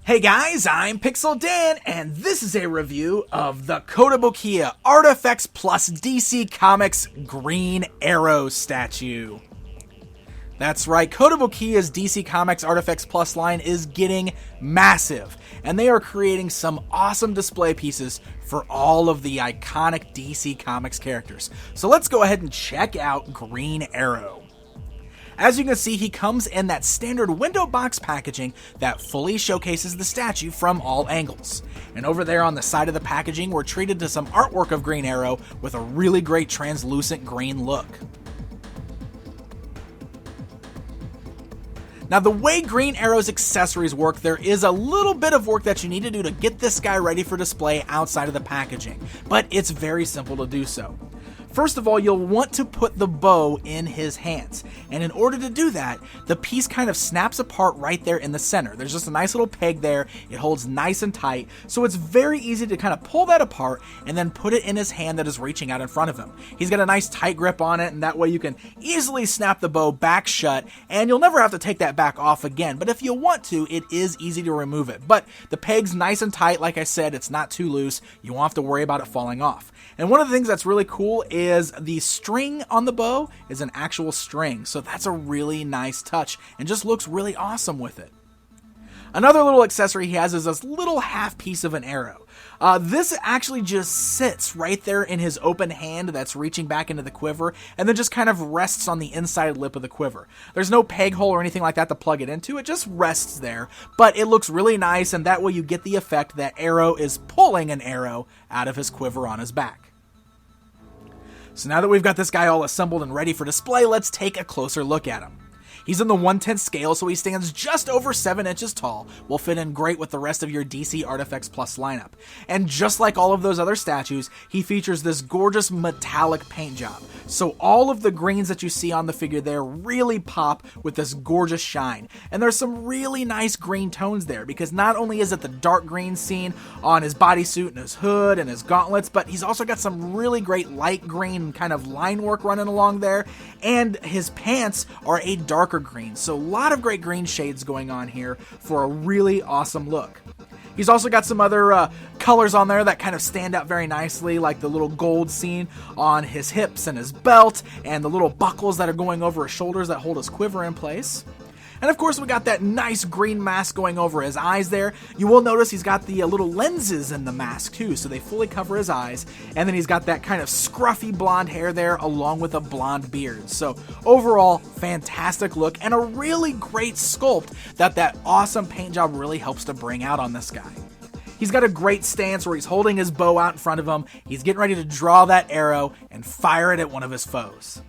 Hey guys, I'm Pixel Dan, and this is a review of the Kotobukiya ArtFX Plus DC Comics Green Arrow statue. That's right, Kotobukiya's DC Comics ArtFX Plus line is getting massive, and they are creating some awesome display pieces for all of the iconic DC Comics characters. So let's go ahead and check out Green Arrow. As you can see, he comes in that standard window box packaging that fully showcases the statue from all angles. And over there on the side of the packaging, we're treated to some artwork of Green Arrow with a really great translucent green look. Now, the way Green Arrow's accessories work, there is a little bit of work that you need to do to get this guy ready for display outside of the packaging, but it's very simple to do so. First of all, you'll want to put the bow in his hands, and in order to do that, the piece kind of snaps apart right there in the center. There's just a nice little peg there, it holds nice and tight, so it's very easy to kind of pull that apart and then put it in his hand that is reaching out in front of him. He's got a nice tight grip on it, and that way you can easily snap the bow back shut, and you'll never have to take that back off again, but if you want to, it is easy to remove it. But the peg's nice and tight, like I said, it's not too loose, you won't have to worry about it falling off. And one of the things that's really cool is the string on the bow is an actual string, so that's a really nice touch and just looks really awesome with it. Another little accessory he has is this little half piece of an arrow. This actually just sits right there in his open hand that's reaching back into the quiver and then just kind of rests on the inside lip of the quiver. There's no peg hole or anything like that to plug it into, it just rests there, but it looks really nice, and that way you get the effect that Arrow is pulling an arrow out of his quiver on his back. So now that we've got this guy all assembled and ready for display, let's take a closer look at him. He's in the 1/10 scale, so he stands just over 7 inches tall, will fit in great with the rest of your DC ArtFX Plus lineup. And just like all of those other statues, he features this gorgeous metallic paint job. So all of the greens that you see on the figure there really pop with this gorgeous shine. And there's some really nice green tones there, because not only is it the dark green seen on his bodysuit and his hood and his gauntlets, but he's also got some really great light green kind of line work running along there, and his pants are a darker green, so a lot of great green shades going on here for a really awesome look. He's also got some other colors on there that kind of stand out very nicely, like the little gold scene on his hips and his belt, and the little buckles that are going over his shoulders that hold his quiver in place. And of course, we got that nice green mask going over his eyes there. You will notice he's got the little lenses in the mask too, so they fully cover his eyes. And then he's got that kind of scruffy blonde hair there along with a blonde beard. So overall, fantastic look and a really great sculpt that awesome paint job really helps to bring out on this guy. He's got a great stance where he's holding his bow out in front of him. He's getting ready to draw that arrow and fire it at one of his foes.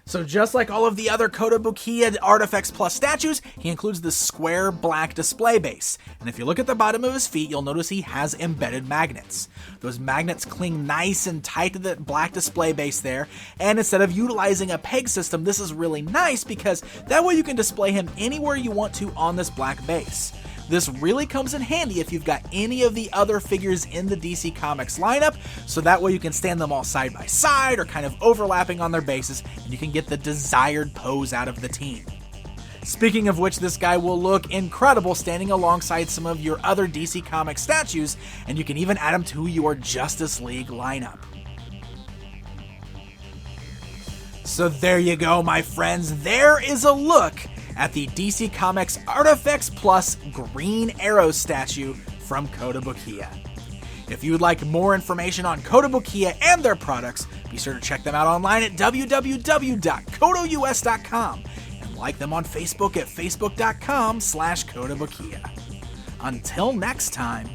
So just like all of the other Kotobukiya ArtFX Plus statues, he includes this square black display base. And if you look at the bottom of his feet, you'll notice he has embedded magnets. Those magnets cling nice and tight to the black display base there, and instead of utilizing a peg system, this is really nice because that way you can display him anywhere you want to on this black base. This really comes in handy if you've got any of the other figures in the DC Comics lineup, so that way you can stand them all side by side or kind of overlapping on their bases, and you can get the desired pose out of the team. Speaking of which, this guy will look incredible standing alongside some of your other DC Comics statues, and you can even add him to your Justice League lineup. So there you go, my friends. There is a look at the DC Comics ArtFX Plus Green Arrow statue from Kotobukiya. If you would like more information on Kotobukiya and their products, be sure to check them out online at www.kotous.com and like them on Facebook at facebook.com/Kotobukiya. Until next time.